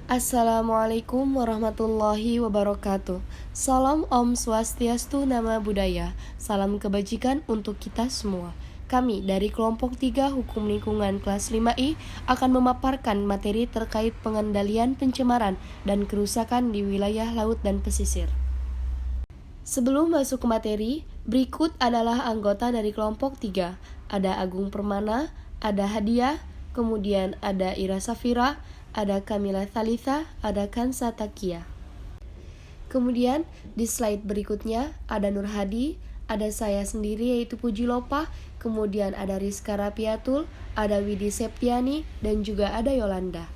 Assalamualaikum warahmatullahi wabarakatuh. Salam Om Swastiastu, Nama Budaya. Salam kebajikan untuk kita semua. Kami dari kelompok 3 Hukum Lingkungan kelas 5I akan memaparkan materi terkait pengendalian pencemaran dan kerusakan di wilayah laut dan pesisir. Sebelum masuk ke materi, berikut adalah anggota dari kelompok 3. Ada Agung Permana, ada Hadiah, kemudian ada Ira Safira, ada Kamila Thalitha, ada Kansa Takia. Kemudian di slide berikutnya ada Nur Hadi, ada saya sendiri yaitu Puji Lopa, kemudian ada Rizka Rapiatul, ada Widi Septiani, dan juga ada Yolanda.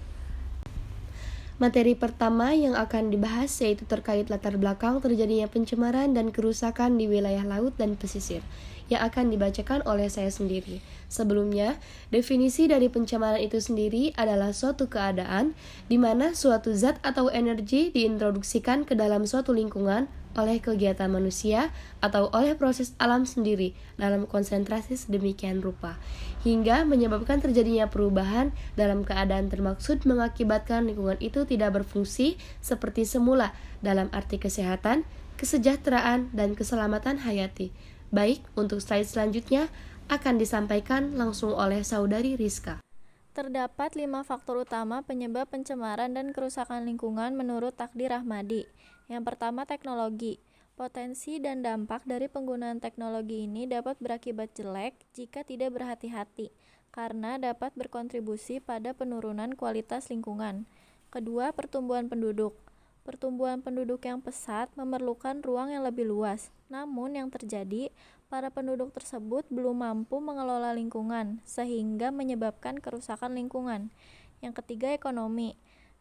Materi pertama yang akan dibahas yaitu terkait latar belakang terjadinya pencemaran dan kerusakan di wilayah laut dan pesisir, yang akan dibacakan oleh saya sendiri. Sebelumnya, definisi dari pencemaran itu sendiri adalah suatu keadaan di mana suatu zat atau energi diintroduksikan ke dalam suatu lingkungan oleh kegiatan manusia atau oleh proses alam sendiri dalam konsentrasi sedemikian rupa, hingga menyebabkan terjadinya perubahan dalam keadaan termaksud mengakibatkan lingkungan itu tidak berfungsi seperti semula dalam arti kesehatan, kesejahteraan, dan keselamatan hayati. Baik, untuk slide selanjutnya akan disampaikan langsung oleh Saudari Rizka. Terdapat 5 faktor utama penyebab pencemaran dan kerusakan lingkungan menurut Takdir Ahmadi. Yang pertama, teknologi. Potensi dan dampak dari penggunaan teknologi ini dapat berakibat jelek jika tidak berhati-hati, karena dapat berkontribusi pada penurunan kualitas lingkungan. Kedua, pertumbuhan penduduk. Pertumbuhan penduduk yang pesat memerlukan ruang yang lebih luas. Namun yang terjadi, para penduduk tersebut belum mampu mengelola lingkungan, sehingga menyebabkan kerusakan lingkungan. Yang ketiga, ekonomi.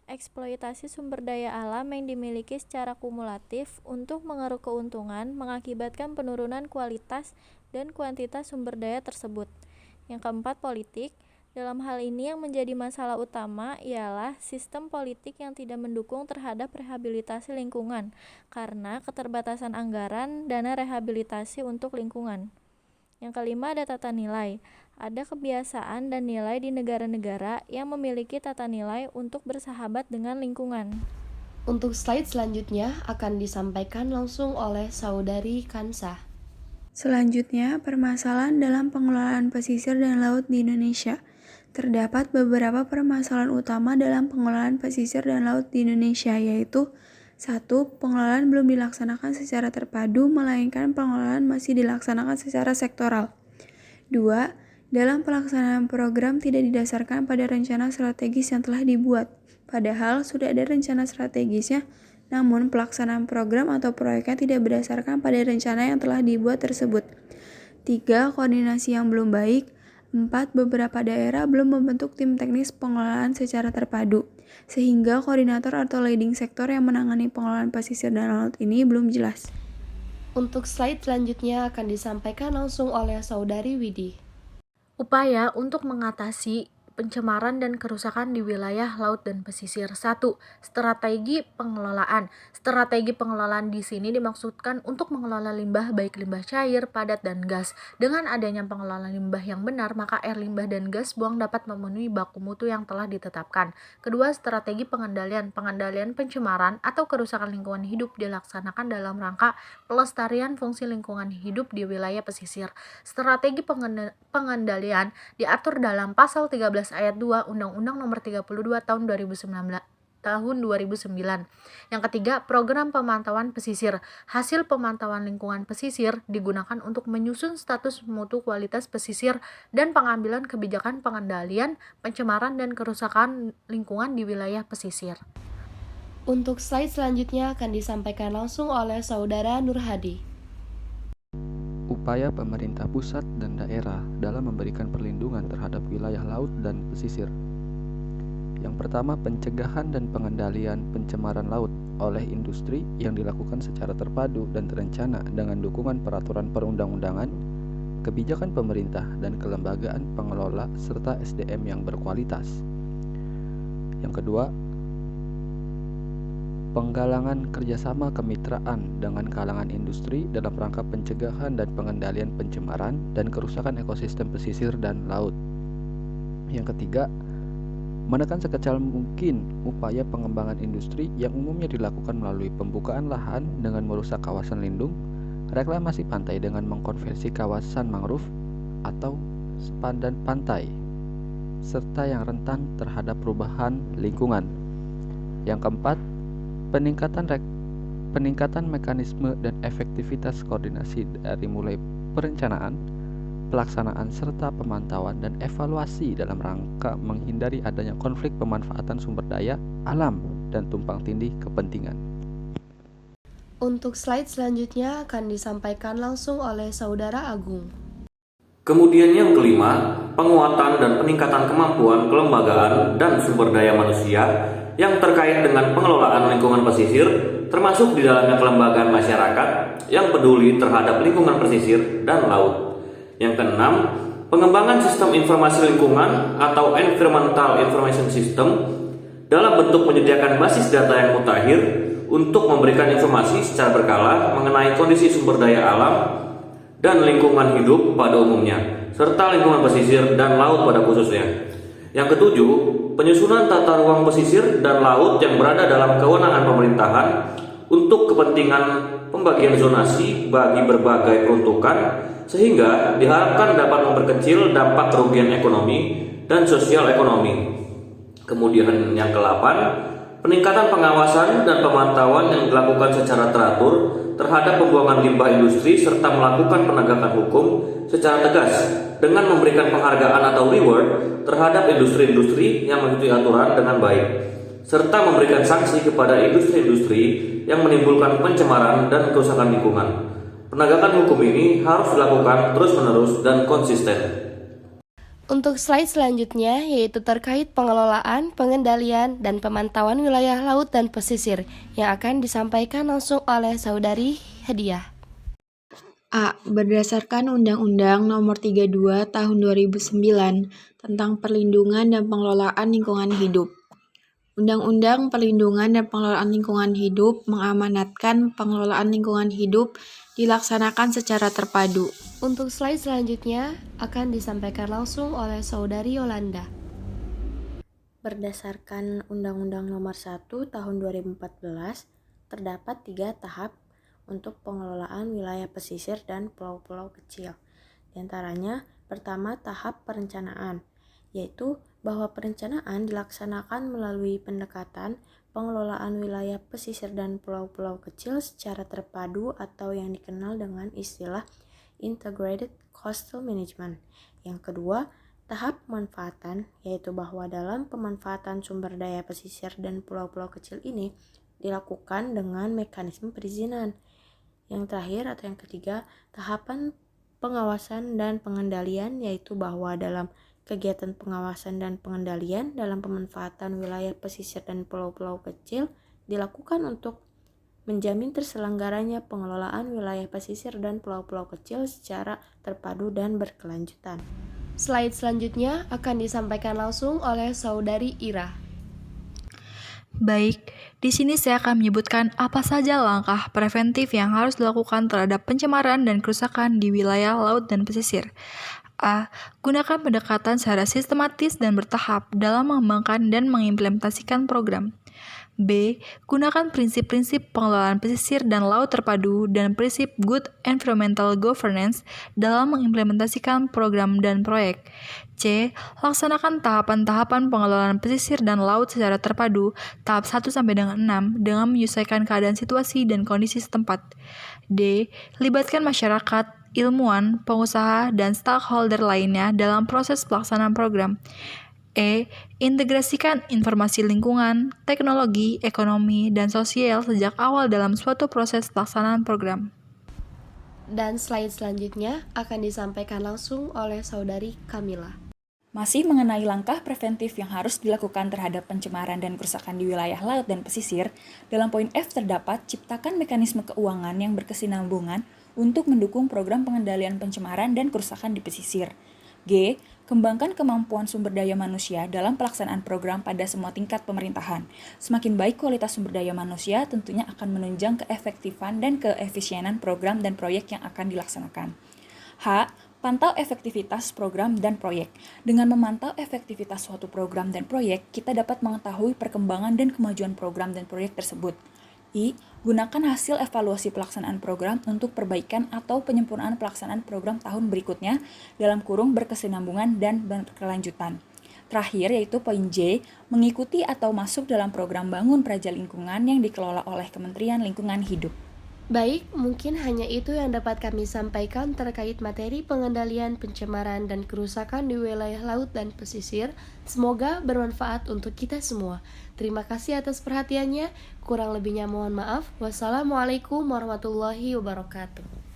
Eksploitasi sumber daya alam yang dimiliki secara kumulatif untuk mengeruk keuntungan mengakibatkan penurunan kualitas dan kuantitas sumber daya tersebut. Yang keempat, politik. Dalam hal ini yang menjadi masalah utama ialah sistem politik yang tidak mendukung terhadap rehabilitasi lingkungan karena keterbatasan anggaran dana rehabilitasi untuk lingkungan. Yang kelima, ada tata nilai. Ada kebiasaan dan nilai di negara-negara yang memiliki tata nilai untuk bersahabat dengan lingkungan. Untuk slide selanjutnya akan disampaikan langsung oleh Saudari Kansa. Selanjutnya, permasalahan dalam pengelolaan pesisir dan laut di Indonesia. Terdapat beberapa permasalahan utama dalam pengelolaan pesisir dan laut di Indonesia, yaitu 1. Pengelolaan belum dilaksanakan secara terpadu, melainkan pengelolaan masih dilaksanakan secara sektoral. 2. Dalam pelaksanaan program tidak didasarkan pada rencana strategis yang telah dibuat, padahal sudah ada rencana strategisnya, namun pelaksanaan program atau proyeknya tidak berdasarkan pada rencana yang telah dibuat tersebut. 3. Koordinasi yang belum baik. 4. Beberapa daerah belum membentuk tim teknis pengelolaan secara terpadu, sehingga koordinator atau leading sektor yang menangani pengelolaan pesisir dan laut ini belum jelas. Untuk slide selanjutnya akan disampaikan langsung oleh Saudari Widi. Upaya untuk mengatasi pencemaran dan kerusakan di wilayah laut dan pesisir. 1. Strategi pengelolaan. Strategi pengelolaan di sini dimaksudkan untuk mengelola limbah baik limbah cair, padat, dan gas. Dengan adanya pengelolaan limbah yang benar, maka air limbah dan gas buang dapat memenuhi baku mutu yang telah ditetapkan. Kedua, strategi pengendalian. Pengendalian pencemaran atau kerusakan lingkungan hidup dilaksanakan dalam rangka pelestarian fungsi lingkungan hidup di wilayah pesisir. Strategi pengendalian diatur dalam pasal 13 ayat 2 Undang-Undang Nomor 32 Tahun 2009. Yang ketiga, program pemantauan pesisir. Hasil pemantauan lingkungan pesisir digunakan untuk menyusun status mutu kualitas pesisir dan pengambilan kebijakan pengendalian pencemaran dan kerusakan lingkungan di wilayah pesisir. Untuk slide selanjutnya akan disampaikan langsung oleh Saudara Nur Hadi. Upaya pemerintah pusat dan daerah dalam memberikan perlindungan terhadap wilayah laut dan pesisir. Yang pertama, pencegahan dan pengendalian pencemaran laut oleh industri yang dilakukan secara terpadu dan terencana dengan dukungan peraturan perundang-undangan, kebijakan pemerintah dan kelembagaan pengelola serta SDM yang berkualitas. Yang kedua, penggalangan kerjasama kemitraan dengan kalangan industri dalam rangka pencegahan dan pengendalian pencemaran dan kerusakan ekosistem pesisir dan laut. Yang ketiga, Menekan sekecil mungkin upaya pengembangan industri yang umumnya dilakukan melalui pembukaan lahan dengan merusak kawasan lindung, reklamasi pantai dengan mengkonversi kawasan mangrove atau sepadan pantai, serta yang rentan terhadap perubahan lingkungan. Yang keempat, peningkatan mekanisme dan efektivitas koordinasi dari mulai perencanaan, pelaksanaan serta pemantauan dan evaluasi dalam rangka menghindari adanya konflik pemanfaatan sumber daya alam dan tumpang tindih kepentingan. Untuk slide selanjutnya akan disampaikan langsung oleh Saudara Agung. Kemudian yang kelima, penguatan dan peningkatan kemampuan kelembagaan dan sumber daya manusia yang terkait dengan pengelolaan lingkungan pesisir, termasuk di dalamnya kelembagaan masyarakat yang peduli terhadap lingkungan pesisir dan laut. Yang keenam, pengembangan sistem informasi lingkungan atau Environmental Information System dalam bentuk menyediakan basis data yang mutakhir untuk memberikan informasi secara berkala mengenai kondisi sumber daya alam dan lingkungan hidup pada umumnya, serta lingkungan pesisir dan laut pada khususnya. Yang ketujuh, penyusunan tata ruang pesisir dan laut yang berada dalam kewenangan pemerintahan untuk kepentingan pembagian zonasi bagi berbagai peruntukan, sehingga diharapkan dapat memperkecil dampak kerugian ekonomi dan sosial ekonomi. Kemudian yang ke-8, peningkatan pengawasan dan pemantauan yang dilakukan secara teratur terhadap pembuangan limbah industri serta melakukan penegakan hukum secara tegas dengan memberikan penghargaan atau reward terhadap industri-industri yang mengikuti aturan dengan baik, serta memberikan sanksi kepada industri-industri yang menimbulkan pencemaran dan kerusakan lingkungan. Penegakan hukum ini harus dilakukan terus-menerus dan konsisten. Untuk slide selanjutnya yaitu terkait pengelolaan, pengendalian, dan pemantauan wilayah laut dan pesisir yang akan disampaikan langsung oleh Saudari Hadiah. A. Berdasarkan Undang-Undang Nomor 32 Tahun 2009 tentang Perlindungan dan Pengelolaan Lingkungan Hidup. Undang-Undang Perlindungan dan Pengelolaan Lingkungan Hidup mengamanatkan pengelolaan lingkungan hidup dilaksanakan secara terpadu. Untuk slide selanjutnya akan disampaikan langsung oleh Saudari Yolanda. Berdasarkan Undang-Undang Nomor 1 Tahun 2014, terdapat 3 tahap untuk pengelolaan wilayah pesisir dan pulau-pulau kecil. Di antaranya, pertama tahap perencanaan, yaitu bahwa perencanaan dilaksanakan melalui pendekatan pengelolaan wilayah pesisir dan pulau-pulau kecil secara terpadu atau yang dikenal dengan istilah Integrated Coastal Management. Yang kedua, tahap pemanfaatan, yaitu bahwa dalam pemanfaatan sumber daya pesisir dan pulau-pulau kecil ini dilakukan dengan mekanisme perizinan. Yang terakhir atau yang ketiga, tahapan pengawasan dan pengendalian, yaitu bahwa dalam kegiatan pengawasan dan pengendalian dalam pemanfaatan wilayah pesisir dan pulau-pulau kecil dilakukan untuk menjamin terselenggaranya pengelolaan wilayah pesisir dan pulau-pulau kecil secara terpadu dan berkelanjutan. Slide selanjutnya akan disampaikan langsung oleh Saudari Ira. Baik, di sini saya akan menyebutkan apa saja langkah preventif yang harus dilakukan terhadap pencemaran dan kerusakan di wilayah laut dan pesisir. A. Gunakan pendekatan secara sistematis dan bertahap dalam mengembangkan dan mengimplementasikan program. B. Gunakan prinsip-prinsip pengelolaan pesisir dan laut terpadu dan prinsip good environmental governance dalam mengimplementasikan program dan proyek. C. Laksanakan tahapan-tahapan pengelolaan pesisir dan laut secara terpadu, tahap 1-6 dengan menyesuaikan keadaan situasi dan kondisi setempat. D. Libatkan masyarakat, ilmuwan, pengusaha, dan stakeholder lainnya dalam proses pelaksanaan program. E. Integrasikan informasi lingkungan, teknologi, ekonomi, dan sosial sejak awal dalam suatu proses pelaksanaan program. Dan slide selanjutnya akan disampaikan langsung oleh Saudari Kamila. Masih mengenai langkah preventif yang harus dilakukan terhadap pencemaran dan kerusakan di wilayah laut dan pesisir, dalam poin F terdapat ciptakan mekanisme keuangan yang berkesinambungan untuk mendukung program pengendalian pencemaran dan kerusakan di pesisir. G. Kembangkan kemampuan sumber daya manusia dalam pelaksanaan program pada semua tingkat pemerintahan. Semakin baik kualitas sumber daya manusia, tentunya akan menunjang keefektifan dan keefisienan program dan proyek yang akan dilaksanakan. H. Pantau efektivitas program dan proyek. Dengan memantau efektivitas suatu program dan proyek, kita dapat mengetahui perkembangan dan kemajuan program dan proyek tersebut. I. Gunakan hasil evaluasi pelaksanaan program untuk perbaikan atau penyempurnaan pelaksanaan program tahun berikutnya dalam kurung berkesinambungan dan berkelanjutan. Terakhir yaitu poin J, mengikuti atau masuk dalam program Bangun Praja Lingkungan yang dikelola oleh Kementerian Lingkungan Hidup. Baik, mungkin hanya itu yang dapat kami sampaikan terkait materi pengendalian pencemaran dan kerusakan di wilayah laut dan pesisir. Semoga bermanfaat untuk kita semua. Terima kasih atas perhatiannya. Kurang lebihnya mohon maaf. Wassalamualaikum warahmatullahi wabarakatuh.